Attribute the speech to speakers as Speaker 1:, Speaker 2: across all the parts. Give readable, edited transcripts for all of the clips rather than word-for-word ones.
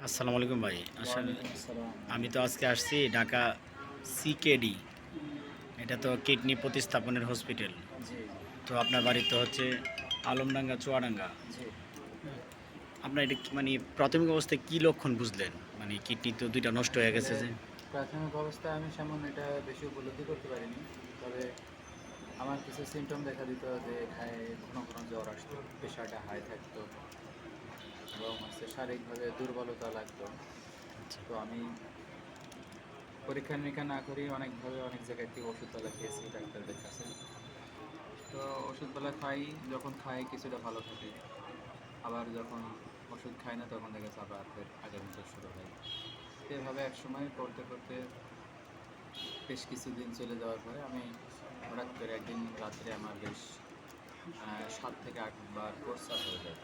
Speaker 1: আসসালামু আলাইকুম ভাই। আসলে
Speaker 2: ওয়ালাইকুম আসসালাম।
Speaker 1: আমি তো আজকে আসছি ঢাকা সিকেডি। এটা তো কিডনি প্রতিস্থাপনের হসপিটাল।
Speaker 2: জি, জি,
Speaker 1: তো আপনার বাড়ি তো হচ্ছে আলমডাঙ্গা, চুয়াডাঙ্গা।
Speaker 2: জি।
Speaker 1: আপনার এটা মানে প্রাথমিক অবস্থায় কি লক্ষণ বুঝলেন? মানে কিডনি তো ২টা নষ্ট হয়ে গেছে
Speaker 2: আসলে
Speaker 1: যে।
Speaker 2: প্রাথমিক অবস্থায় আমি সেমন এটা বেশি উপলব্ধি করতে পারিনি। তবে আমার কিছু সিম্পটম দেখা দিত যে ঘন ঘন জ্বর আসতো, প্রেশারটা হাই থাকতো এবং শারীরিকভাবে দুর্বলতা লাগতো।
Speaker 1: আচ্ছা।
Speaker 2: তো আমি পরীক্ষা-নিরীক্ষা না করেই অনেকভাবে অনেক জায়গায় থেকে ওষুধপালা খেয়েছি ডাক্তারদের কাছে। তো ওষুধপালা খাই, যখন খাই কিছুটা ভালো থাকি। আবার যখন ওষুধ খাই না তখন দেখা যাচ্ছে আবার ফের আগের মতো শুরু হয়। তো এভাবে একসময় করতে করতে বেশ কিছুদিন চলে যাওয়ার পরে আমি হঠাৎ করে একদিন রাত্রে আমার বেশ ৭ থেকে ৮ বার প্রস্রাব হয়ে যায়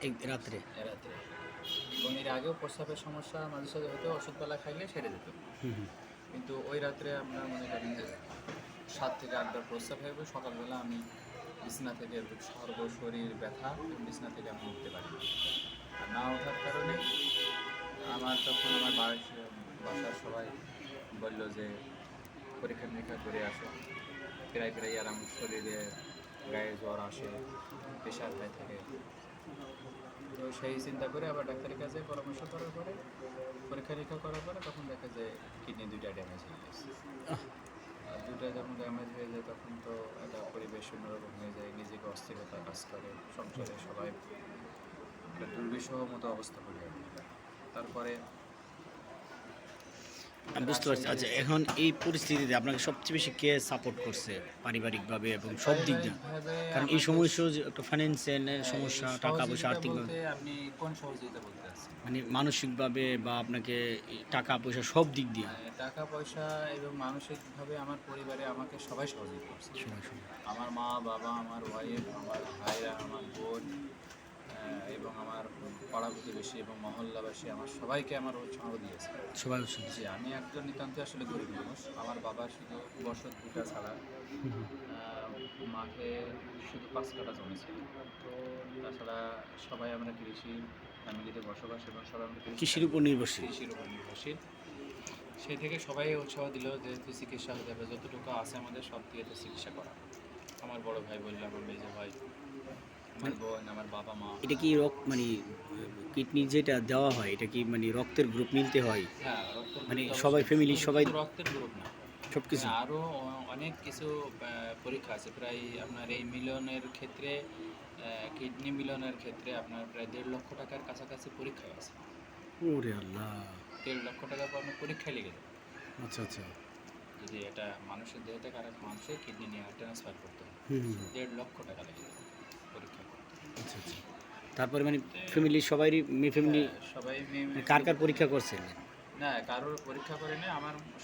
Speaker 1: এই রাত্রে?
Speaker 2: এ রাত্রে। এবং এর আগেও প্রস্রাবের সমস্যা মাঝে সাঝে হতো, ওষুধপালা খাইলে সেরে যেত।
Speaker 1: হুম, হুম।
Speaker 2: কিন্তু ওই রাত্রে আমরা মনে করেন যে ৭ থেকে ৮ বার প্রস্রাব হয়ে গেল। সকালবেলা আমি বিছানা থেকে সর্বশরীর ব্যথা এবং বিছানা থেকে আমি উঠতে পারি না। আর না ওঠার কারণে তখন আমার বাসার সবাই বলল যে পরীক্ষা-নিরীক্ষা করে আসো। প্রায় প্রায় আর আমার শরীরে গায়ে জ্বর আসে, প্রেশার হাই থাকে। তো সেই চিন্তা করে আবার ডাক্তারের কাছে পরামর্শ করার পরে পরীক্ষা-নিরীক্ষা করার পরে তখন দেখা যায় কিডনি ২ টা ড্যামেজ হয়ে গেছে।
Speaker 1: আহ!
Speaker 2: আর ২ টা যখন ড্যামেজ হয়ে যায় তখন তো একটা পরিবেশ অন্যরকম হয়ে যায়, নিজেকে অস্থিরতা কাজ করে, সংসারে সবাই একটা দুর্বিষহ মতো অবস্থা পড়ে যাবে। তারপরে
Speaker 1: আমি বুঝতে পারছি।
Speaker 2: রাজশাহীতে
Speaker 1: আচ্ছা, এখন এই পরিস্থিতিতে আপনাকে সবচেয়ে বেশি কে সাপোর্ট করছে পারিবারিকভাবে এবং সব দিক দিয়ে?
Speaker 2: পারিবারিকভাবে
Speaker 1: কারণ এই
Speaker 2: আমার বেশ
Speaker 1: সময়সেও যে একটা ফাইন্যান্সিয়াল
Speaker 2: এই
Speaker 1: সমস্যা, টাকা-পয়সা
Speaker 2: সহযোগিতা
Speaker 1: আর্থিকভাবে
Speaker 2: বলতে আপনি কোন সহযোগিতা বলতে চাচ্ছেন?
Speaker 1: মানে মানসিকভাবে বা আপনাকে টাকা-পয়সা সব দিক দিয়ে?
Speaker 2: টাকা পয়সা এবং মানসিকভাবে আমার পরিবারে আমাকে সবাই সহযোগিতা করছে।
Speaker 1: সময়, সময়।
Speaker 2: আমার মা, বাবা, আমার ওয়াইফ, আমার ভাইরা, আমার বোন এবং আমার পাড়া প্রতিবেশী এবং মহল্লাবাসী আমার সবাইকে আমার উৎসাহ দিয়েছে।
Speaker 1: সবাই উৎসাহ
Speaker 2: জি,
Speaker 1: দিচ্ছে।
Speaker 2: আমি একজন নিতান্তই আসলে গরিব মানুষ। আমার বাবা শুধু বছর ২ টা ছাড়া
Speaker 1: হুম, হুম।
Speaker 2: আ মাঠে শুধু ৫ কাঠা জমি ছিল। তাছাড়া সবাই আমরা কৃষি ফ্যামিলিতে বসবাস এবং সবাই আমরা কৃষি
Speaker 1: কৃষির
Speaker 2: কাজ
Speaker 1: উপর
Speaker 2: করি।
Speaker 1: নির্ভরশীল।
Speaker 2: কৃষির উপর নির্ভরশীল। সেই থেকে সবাই উৎসাহ দিল যে তুই চিকিৎসা হতে হবে, যতটুকু আছে আমাদের সব দিয়ে তুই চিকিৎসা করা। আমার বড় ভাই বলল, আমার মেজো ভাই, আমার
Speaker 1: মানে
Speaker 2: বোন, আমার বাবা-মা।
Speaker 1: এটা কি মানে কিডনি যেটা দেওয়া হয় এটা কি মানে রক্তের গ্রুপ মিলতে হয়?
Speaker 2: হ্যাঁ, রক্তের
Speaker 1: মানে
Speaker 2: গ্রুপ তো
Speaker 1: সবাই
Speaker 2: অবশ্যই।
Speaker 1: ফ্যামিলির সবাই
Speaker 2: শুধু রক্তের গ্রুপ না।
Speaker 1: সবকিছু?
Speaker 2: আরও অনেক কিছু পরীক্ষা আছে। প্রায় আপনার এই মিলনের ক্ষেত্রে কিডনি মিলনের ক্ষেত্রে আপনার প্রায় ১.৫ লক্ষ টাকার কাছাকাছি পরীক্ষায় আছে।
Speaker 1: ওরে আল্লাহ!
Speaker 2: ১.৫ লক্ষ টাকা পর আপনার পরীক্ষায় লেগে যাবে।
Speaker 1: আচ্ছা, আচ্ছা।
Speaker 2: যদি এটা মানুষের দেহ থেকে আরেক মানুষের কিডনি নিয়ে ট্রান্সফার করতে হয়।
Speaker 1: হুম, হুম, হুম।
Speaker 2: ১.৫ লক্ষ টাকা লেগে যাবে পরীক্ষা করতে।
Speaker 1: আচ্ছা, আচ্ছা। তারপরে মানে
Speaker 2: তো
Speaker 1: ফ্যামিলির সবারই ফ্যামিলি
Speaker 2: হ্যাঁ, সবাই
Speaker 1: মানে কার, কার
Speaker 2: মিলে
Speaker 1: পরীক্ষা করছেন?
Speaker 2: না, কারোর পরীক্ষা করে নাই।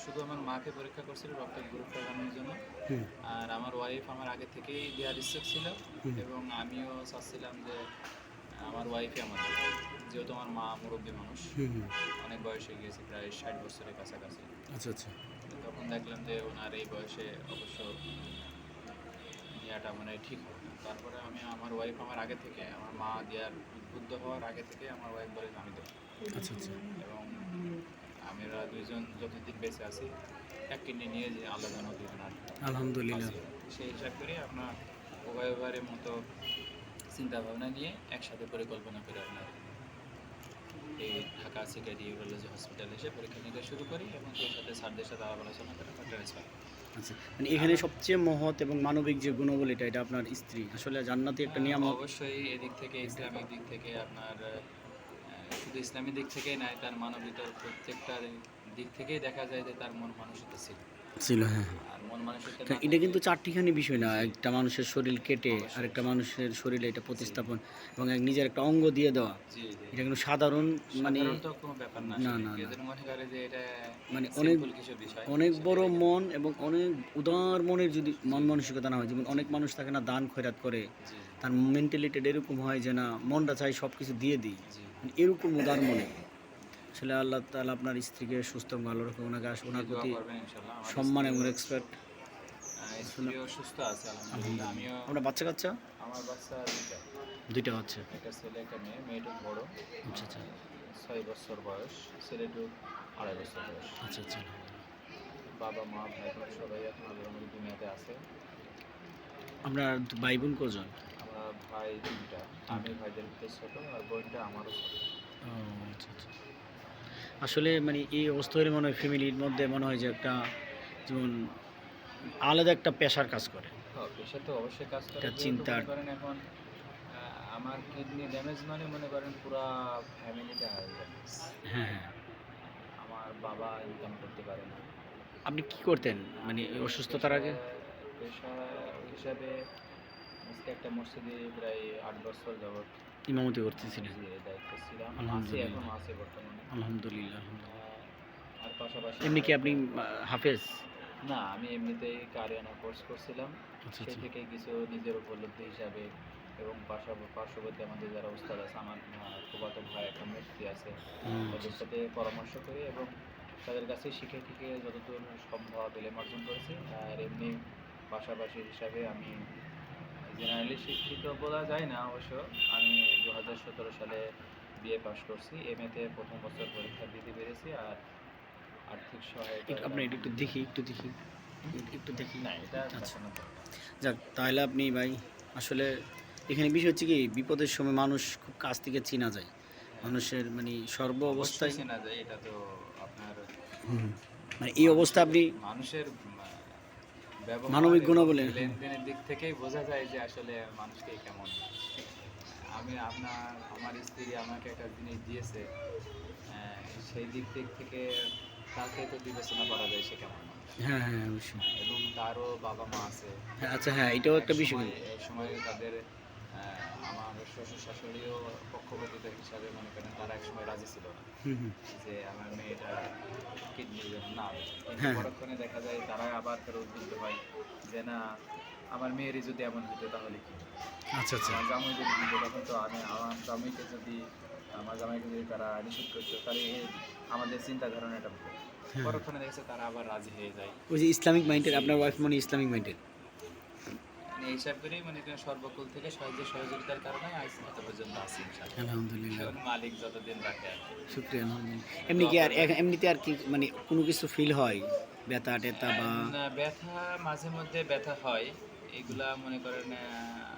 Speaker 2: শুধু আমার মাকে পরীক্ষা করছিল রক্তের গ্রুপটা জানার জন্য।
Speaker 1: হুম,
Speaker 2: আর আমার ওয়াইফ আমার আগে থেকেই দেওয়ার ইচ্ছুক ছিল
Speaker 1: হুম।
Speaker 2: এবং আমিও চাচ্ছিলাম যে আমার ওয়াইফই আমার দেবে। যেহেতু আমার মা মুরব্বী মানুষ,
Speaker 1: হুম, হুম।
Speaker 2: অনেক বয়স হয়ে গিয়েছে, প্রায় ৬০ বছরের কাছাকাছি।
Speaker 1: আচ্ছা, আচ্ছা।
Speaker 2: তো তখন দেখলাম যে ওনার এই বয়সে অবশ্য নেওয়াটা মানে ঠিক হবে না। তারপরে আমার ওয়াইফ আমার আগে থেকে, আমার মা দেওয়ার উদ্বুদ্ধ হওয়ার আগে থেকে আমার ওয়াইফ বলে যে আমি দেবো।
Speaker 1: আচ্ছা, আচ্ছা।
Speaker 2: এবং আমরা ২ জন যতদিন বেঁচে আছি, এক কিডনি নিয়ে যে আল্লাহ যেন ২ জনার
Speaker 1: আলহামদুলিল্লাহ।
Speaker 2: বাঁচিয়ে রাখে। সেই হিসাব করে আপনার উভয়ের মতো চিন্তাভাবনা নিয়ে একসাথে পরিকল্পনা করে আপনার এই ঢাকা সিকেডি ইউরোলজি হসপিটালে এসে পরীক্ষা-নিরীক্ষা শুরু করি এবং সেই সাথে স্যারদের সাথে আলাপ আলোচনা করে আমরা ট্রান্সফার করি।
Speaker 1: আচ্ছা। মানে এখানে
Speaker 2: আমার
Speaker 1: সবচেয়ে মহৎ এবং মানবিক যে গুণবল এটা আপনার স্ত্রী। আসলে জান্নাতি একটা নিয়ামত।
Speaker 2: অবশ্যই এদিক থেকে ইসলামিক দিক থেকে আপনার শুধু ইসলামী দিক থেকেই নয়, তার মানবিকতার প্রত্যেকটা দিক থেকেই দেখা যায় যে তার মন মানসিকতা ছিল।
Speaker 1: ছিল, হ্যাঁ, হ্যাঁ।
Speaker 2: আর মন মানসিকতা না
Speaker 1: এটা
Speaker 2: থাকলে
Speaker 1: কিন্তু চারটিখানি বিষয় না।
Speaker 2: জি,
Speaker 1: একটা মানুষের শরীর কেটে
Speaker 2: অবশ্যই,
Speaker 1: আরেকটা
Speaker 2: অবশ্যই।
Speaker 1: মানুষের শরীরে এটা
Speaker 2: জি,
Speaker 1: প্রতিস্থাপন এবং নিজের একটা অঙ্গ দিয়ে দেওয়া।
Speaker 2: জি, জি।
Speaker 1: এটা কিন্তু সাধারণ মানে
Speaker 2: সাধারণত কোনো ব্যাপার না
Speaker 1: না,
Speaker 2: আসলে।
Speaker 1: না,
Speaker 2: কেউ
Speaker 1: না।
Speaker 2: যেন মনে করে যে এটা
Speaker 1: মানে অনেক,
Speaker 2: সিম্পল কিছু বিষয়,
Speaker 1: অনেক
Speaker 2: সেটা
Speaker 1: বড়
Speaker 2: এটা কিন্তু
Speaker 1: মন
Speaker 2: না।
Speaker 1: এবং অনেক উদার মনের যদি
Speaker 2: জি,
Speaker 1: মন মানসিকতা না হয়, যেমন
Speaker 2: জি,
Speaker 1: অনেক মানুষ থাকে না দান খয়রাত করে,
Speaker 2: জি,
Speaker 1: তার মেন্টালিটিটা এরকম হয় যে না মনটা চাই সবকিছু দিয়ে দিই।
Speaker 2: জি,
Speaker 1: মানে এরকম উদার মনের। আসলে আল্লাহ তাআলা আপনার স্ত্রীকে সুস্থ এবং ভালো রাখুক।
Speaker 2: জি,
Speaker 1: ওনার
Speaker 2: দোয়া
Speaker 1: প্রতি
Speaker 2: করবেন ইনশাআল্লাহ। আমার
Speaker 1: সম্মান এবং
Speaker 2: স্ত্রীও
Speaker 1: রেসপেক্ট। আসলে
Speaker 2: স্ত্রীও সুস্থ আছে আলহামদুলিল্লাহ।
Speaker 1: আলহামদুলিল্লাহ।
Speaker 2: আমিও
Speaker 1: আপনার বাচ্চা-কাচ্চা?
Speaker 2: আমার বাচ্চা ২ টা।
Speaker 1: ২ টা বাচ্চা।
Speaker 2: একটা ছেলে, একটা মেয়ে। মেয়েটা বড়।
Speaker 1: আচ্ছা, আচ্ছা।
Speaker 2: 6 বছর বয়স, ছেলেটির 2.5 বছর বয়স।
Speaker 1: আচ্ছা আচ্ছা।
Speaker 2: বাবা মা ভাই বোন সবাই এখন আল্লাহর রহমতে দুনিয়াতে আছে।
Speaker 1: আপনার ভাই বোন কজন?
Speaker 2: আমরা ভাই 3টা, আমি ভাইদের ভিতরে ছোট আর বোনটা আমারও ছোট।
Speaker 1: ও আচ্ছা আচ্ছা। আসলে মানে এই অবস্থা হলে মনে হয় ফ্যামিলির মধ্যে মনে হয় যে একটা যেমন আলাদা একটা প্রেশার কাজ করে।
Speaker 2: হ্যাঁ, পেশা তো অবশ্যই কাজ করে,
Speaker 1: একটা
Speaker 2: যেহেতু
Speaker 1: চিন্তার।
Speaker 2: মনে করেন এখন আমার কিডনি ড্যামেজ মানে মনে করেন পুরা ফ্যামিলিটা ড্যামেজ।
Speaker 1: হ্যাঁ হ্যাঁ।
Speaker 2: আমার বাবা ইনকাম করতে পারে না।
Speaker 1: আপনি কি করতেন মানে
Speaker 2: আমি
Speaker 1: এই অসুস্থতার আগে?
Speaker 2: পেশা হিসাবে আজকে একটা মসজিদে প্রায় 8 বছর যাবৎ
Speaker 1: ইমামতি করতেছিলেন?
Speaker 2: জি দায়িত্ব ছিলাম, আছি,
Speaker 1: আলহামদুলিল্লাহ।
Speaker 2: এখনো আছে বর্তমানে।
Speaker 1: আলহামদুলিল্লাহ, আলহামদুলিল্লাহ।
Speaker 2: আর পাশাপাশি
Speaker 1: এমনি
Speaker 2: আমার
Speaker 1: কি আপনি
Speaker 2: একটা
Speaker 1: হাফেজ?
Speaker 2: না, আমি এমনিতেই কারিয়ানা কোর্স করছিলাম।
Speaker 1: আচ্ছা
Speaker 2: সে
Speaker 1: আচ্ছা।
Speaker 2: থেকে কিছু নিজের উপলব্ধি হিসাবে এবং পার্শ্ববর্তী আমাদের যারা উস্তাদ আছে, আমার ফুফাতো ভাই একটা মুফতি আছে,
Speaker 1: হুম, আচ্ছা
Speaker 2: তাদের
Speaker 1: আচ্ছা।
Speaker 2: সাথে পরামর্শ করি এবং তাদের কাছে শিখে টিকে যতদূর সম্ভব এলেম অর্জন করেছি। আর এমনি পাশাপাশি হিসাবে আমি জেনারেলি শিক্ষিত বলা যায় না অবশ্য। আমি 2017 সালে বিএ পাস করছি। এমএতে প্রথম বছর পরীক্ষা দিতে পেরেছি। আর আর্থিক সহায়তা
Speaker 1: আপনি এটা একটু দেখি, একটু দেখি, একটু দেখি।
Speaker 2: না, এটা
Speaker 1: আচ্ছা।
Speaker 2: দেখানোর দরকার।
Speaker 1: যাক, তাহলে আপনি ভাই আসলে এখানে বিষয় হচ্ছে কি বিপদের সময় মানুষ খুব কাছ থেকে চেনা যায়।
Speaker 2: হ্যাঁ,
Speaker 1: মানুষের মানে সর্ব
Speaker 2: অবশ্যই
Speaker 1: অবস্থায়।
Speaker 2: চেনা যায়। এটা তো আপনার
Speaker 1: হুম। মানে এই অবস্থা আপনি
Speaker 2: মানুষের ব্যবহার
Speaker 1: মানবিক
Speaker 2: এবং
Speaker 1: গুণাবলী। হ্যাঁ।
Speaker 2: লেনদেনের দিক থেকেই বোঝা যায় যে আসলে মানুষকে কেমন। আমার স্ত্রী আমাকে একটা জিনিস দিয়েছে, সেই দিক থেকে তাকে তো বিবেচনা করা যায় সে কেমন মানুষ।
Speaker 1: হ্যাঁ হ্যাঁ অবশ্যই।
Speaker 2: এবং তারও বাবা মা আছে।
Speaker 1: হ্যাঁ আচ্ছা, হ্যাঁ এটাও একটা বিষয়
Speaker 2: সময়
Speaker 1: কিন্তু।
Speaker 2: এই সময় তাদের আমার শ্বশুর শাশুড়িও পক্ষপাতিত্ব হিসাবে মনে করেন তারা একসময় রাজি ছিল না
Speaker 1: হুম হুম।
Speaker 2: যে আমার মেয়েটা কিডনি যেন না বেচে। কিন্তু
Speaker 1: হ্যাঁ হ্যাঁ।
Speaker 2: পরক্ষণে দেখা যায় তারা আবার ফের উদ্বুদ্ধ হয় যে না, আমার মেয়েরই যদি এমন হতো তাহলে কি হতো?
Speaker 1: আচ্ছা আচ্ছা।
Speaker 2: আমার জামাই যদি দিত তখন তো আমার জামাইকে যদি তারা নিষেধ করতো তাহলে আমাদের চিন্তা ধারণাটা ভুল।
Speaker 1: হ্যাঁ।
Speaker 2: পরক্ষণে দেখছে তারা আবার রাজি হয়ে যায়।
Speaker 1: ওই যে ইসলামিক মাইন্ডেড, আপনার ওয়াইফ মানে ইসলামিক মাইন্ডেড।
Speaker 2: মানে এই হিসাব করেই মনে করেন সর্বকুল থেকে সাহায্য সহযোগিতার কারণে আজ এত পর্যন্ত আছি ইনশাআল্লাহ।
Speaker 1: আলহামদুলিল্লাহ।
Speaker 2: এখন মালিক যতদিন রাখে আর কি।
Speaker 1: শুক্রিয়া আলহামদুলিল্লাহ। এমনি কি আর এমনিতে আর কি মানে কোনো কিছু ফিল হয়? ব্যথা টেথা বা?
Speaker 2: না, ব্যথা মাঝে মধ্যে ব্যথা হয়। এগুলা মনে করেন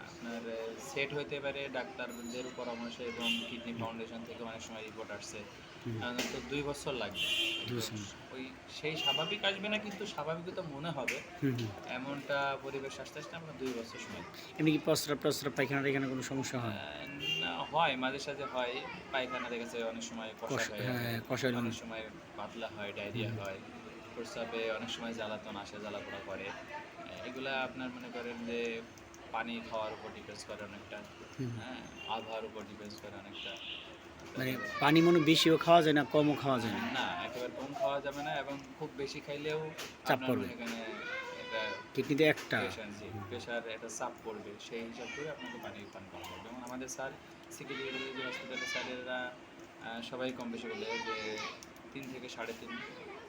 Speaker 2: আপনার সেট হইতে পারে ডাক্তারদের পরামর্শে এবং কিডনি ফাউন্ডেশন থেকে অনেক সময় রিপোর্ট আসছে।
Speaker 1: হুম,
Speaker 2: তো 2 বছর লাগবে। একদম
Speaker 1: 2
Speaker 2: ওই সেই স্বাভাবিক আসবে না, কিন্তু স্বাভাবিকতা মনে হবে।
Speaker 1: হুম হুম।
Speaker 2: এমনটা পরিবেশ আস্তে আস্তে আমরা 2 বছর সময় লাগবে।
Speaker 1: এমনি কি প্রস্রাব টস্রাব পায়খানা টায়খানা কোনো সমস্যা হয়?
Speaker 2: না, হয় মাঝে সাঝে হয়। পায়খানা দেখা যায় অনেক সময় কষা হয়ে
Speaker 1: হ্যাঁ
Speaker 2: যায়,
Speaker 1: হ্যাঁ, কষায়
Speaker 2: অনেক সময় পাতলা হয়, ডায়রিয়া হয়। প্রস্রাবে অনেক সময় জ্বালাতন আসে, জ্বালাপোড়া করে। এগুলা আপনার মনে করেন যে পানি খাওয়ার উপর ডিপেন্ডস করে অনেকটা।
Speaker 1: হুম।
Speaker 2: হ্যাঁ, আবহাওয়ার উপর ডিপেন্ডস করে অনেকটা।
Speaker 1: মানে
Speaker 2: তারপরে
Speaker 1: পানি মনে বেশিও খাওয়া যায় না, কমও খাওয়া যায় না?
Speaker 2: না, একেবারে কম খাওয়া যাবে না এবং খুব বেশি খাইলেও
Speaker 1: চাপ
Speaker 2: আপনার
Speaker 1: পড়বে
Speaker 2: মনে করেন এটা
Speaker 1: কিডনিতে একটা।
Speaker 2: প্রেশার একটা চাপ পড়বে। সেই হিসাব করে আপনাকে পানি পান করা হবে। যেমন আমাদের স্যার সিকিউরিটি যে হসপিটালের স্যারেরা সবাই কম বেশি বলে যে 3 থেকে 3.5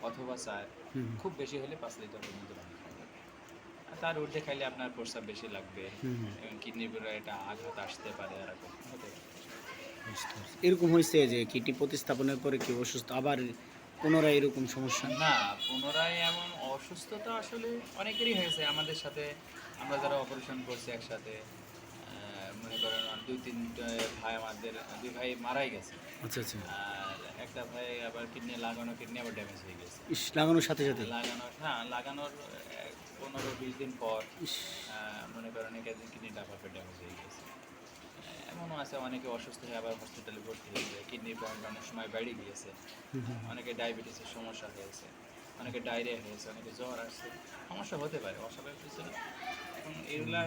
Speaker 2: অথবা 4,
Speaker 1: হুম
Speaker 2: খুব বেশি হলে 5 লিটার পর্যন্ত পানি খাওয়া যাবে। আর তার ঊর্ধ্বে খাইলে আপনার প্রস্রাব বেশি লাগবে
Speaker 1: হুম হুম।
Speaker 2: এবং কিডনির উপরে একটা আঘাত আসতে পারে, এরকম হতে পারে।
Speaker 1: বুঝতে পারছি। এরকম হয়েছে যে কিডনি প্রতিস্থাপনের পরে কি অসুস্থ আবার পুনরায় এরকম সমস্যা?
Speaker 2: না, পুনরায় এমন অসুস্থতা আসলে অনেকেরই হয়েছে আমাদের সাথে। আমরা যারা অপারেশন করছি একসাথে, মনে করেন 2-3 ভাই, আমাদের 2 ভাই মারাই গেছে।
Speaker 1: আচ্ছা আচ্ছা।
Speaker 2: আর একটা ভাই আবার কিডনি আবার ড্যামেজ হয়ে গেছে।
Speaker 1: ইস, লাগানোর সাথে সাথে?
Speaker 2: লাগানোর 15-20 দিন পর
Speaker 1: ইস।
Speaker 2: মনে করেন কিডনিটা আবার ড্যামেজ হয়ে গেছে। এমনও আছে অনেকে অসুস্থ হয়ে আবার হসপিটালে ভর্তি হয়ে যায়, কিডনির পয়েন্ট অনেক সময় বেড়ে গিয়েছে।
Speaker 1: হুম হুম।
Speaker 2: অনেকে ডায়াবেটিসের সমস্যা হয়েছে, অনেকে ডায়রিয়া হয়েছে, অনেকে জ্বর আসছে। সমস্যা হতে পারে, অস্বাভাবিক কিছু না। এখন এগুলা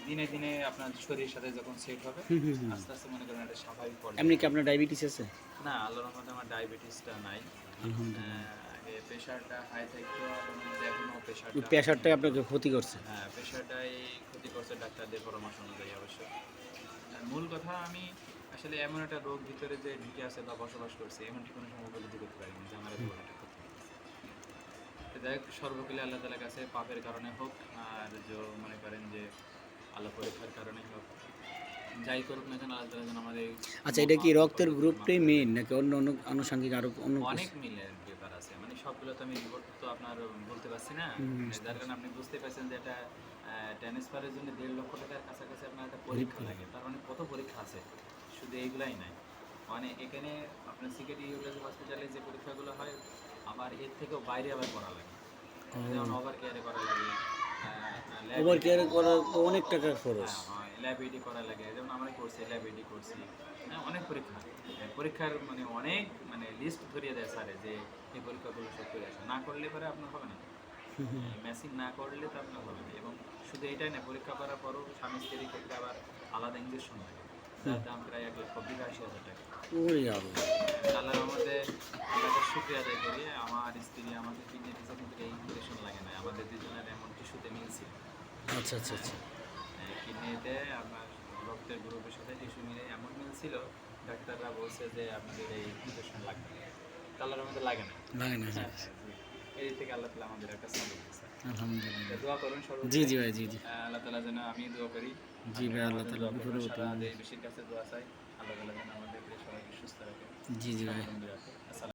Speaker 2: দিনে দিনে আপনার শরীরের সাথে যখন সেট হবে,
Speaker 1: হুম হুম হুম।
Speaker 2: আস্তে আস্তে মনে করেন একটা স্বাভাবিক পর্যায়ে।
Speaker 1: এমনি কি আপনার ডায়াবেটিস আছে?
Speaker 2: না, আল্লাহর রহমতে আমার ডায়াবেটিসটা নাই।
Speaker 1: আলহামদুলিল্লাহ।
Speaker 2: আগে প্রেশারটা হাই থাকতো, আল্লাহর রহমতে এখনও
Speaker 1: ওই
Speaker 2: প্রেশারটা
Speaker 1: প্রেশারটাই আপনাকে ক্ষতি করছে?
Speaker 2: হ্যাঁ, প্রেশারটাই ক্ষতি করছে ডাক্তারদের পরামর্শ অনুযায়ী অবশ্য। আর মূল কথা, আমি আসলে এমন একটা রোগ ভিতরে যে ঢুকে আছে বা বসবাস করছে, এমনটি কোনো সময় উপলব্ধি করতে পারিনি যে আমার এত বড় একটা ক্ষতি হয়েছে। তো যাই হোক, সর্বকালে আল্লাহ তাআলার কাছে পাপের কারণে হোক আর মনে করেন যে আল্লাহ পরীক্ষার কারণে হোক, যাই করুক না কেন, আল্লাহ তাআলা যেন আমাদের এই
Speaker 1: আচ্ছা, এটা কি
Speaker 2: মহা
Speaker 1: রক্তের
Speaker 2: বিপদগুলো
Speaker 1: গ্রুপটাই
Speaker 2: মাফ করে
Speaker 1: মেইন
Speaker 2: দেয়।
Speaker 1: নাকি অন্য অন্য আনুষঙ্গিক আরো অন্য
Speaker 2: অনেক
Speaker 1: কিছু?
Speaker 2: মিলের ব্যাপার আছে, মানে সবগুলো তো আমি রিপোর্ট তো আপনার বলতে পারছি না।
Speaker 1: হুম,
Speaker 2: যার কারণে আপনি বুঝতে পারছেন যে এটা ট্রান্সফারের জন্য 1.5 লক্ষ টাকার কাছাকাছি আপনার একটা
Speaker 1: রিপ-
Speaker 2: পরীক্ষা লাগে। তার মানে কত পরীক্ষা আছে, শুধু এইগুলাই নাই। মানে এখানে আপনার সিকেটি ইউরোলজি হসপিটালে যে পরীক্ষাগুলো হয়, আবার এর থেকেও বাইরে আবার করা লাগে। যেমন ওভার কেয়ারে করা লাগে, আপনার ল্যাব
Speaker 1: ওভার
Speaker 2: এডি
Speaker 1: কেয়ার
Speaker 2: করা
Speaker 1: করার
Speaker 2: লাগে।
Speaker 1: তো অনেক টাকার খরচ।
Speaker 2: হ্যাঁ, হয় ল্যাব এডি করা লাগে, যেমন আমরা করছি ল্যাব এডি করছি। হ্যাঁ, অনেক পরীক্ষা। পরীক্ষার মানে অনেক মানে লিস্ট ধরিয়ে দেয় স্যারে যে এই পরীক্ষাগুলো সব করে আসে, না করলে পরে আপনার হবে না। মেশিন না করলে তো আপনার হবে না। এবং শুধু এটাই না, পরীক্ষা করার পরও স্বামী স্ত্রীর ক্ষেত্রে আবার আলাদা ইঞ্জেকশন লাগে, যার দাম প্রায় 1,82,000 টাকা।
Speaker 1: ওরে আল্লাহ।
Speaker 2: আল্লাহর রহমতে আল্লাহকে শুকরিয়া আদায় করি, আমার স্ত্রী আমাকে কিডনি দিয়েছে, কিন্তু এই ইঞ্জেকশন লাগে না। আমাদের দুজনের এমন টিস্যুতে মিলছিল,
Speaker 1: আচ্ছা আচ্ছা আচ্ছা।
Speaker 2: কিডনিতে আপনার রক্তের গ্রুপের সাথে টিস্যু মিলে এমন মিলছিল, ডাক্তাররা বলছে যে আপনাদের এই ইঞ্জেকশন লাগবে না। তো আল্লাহর রহমতে লাগে না।
Speaker 1: লাগে না, জি।
Speaker 2: হ্যাঁ, জি। এই থেকে আল্লাহ তাআলা আমাদের একটা সাপোর্ট দিয়েছে।
Speaker 1: আলহামদুলিল্লাহ।
Speaker 2: দোয়া করুন
Speaker 1: জি
Speaker 2: সর্বোপরি।
Speaker 1: জি ভাই, জি জি।
Speaker 2: আল্লাহ তাআলা যেন, আমি দোয়া করি,
Speaker 1: জি
Speaker 2: আপনি
Speaker 1: ভাই, আল্লাহ
Speaker 2: আমাদের
Speaker 1: তাআলা
Speaker 2: দোয়া
Speaker 1: বিপদে
Speaker 2: করবেন,
Speaker 1: পড়তে
Speaker 2: সারা
Speaker 1: পারেন।
Speaker 2: দেশবাসীর কাছে দোয়া চাই। আল্লাহ তাআলা যেন আমাদের সবাইকে সুস্থ রাখে,
Speaker 1: জি জি ভাই।
Speaker 2: স্বাবলম্বী রাখে। আসসালামু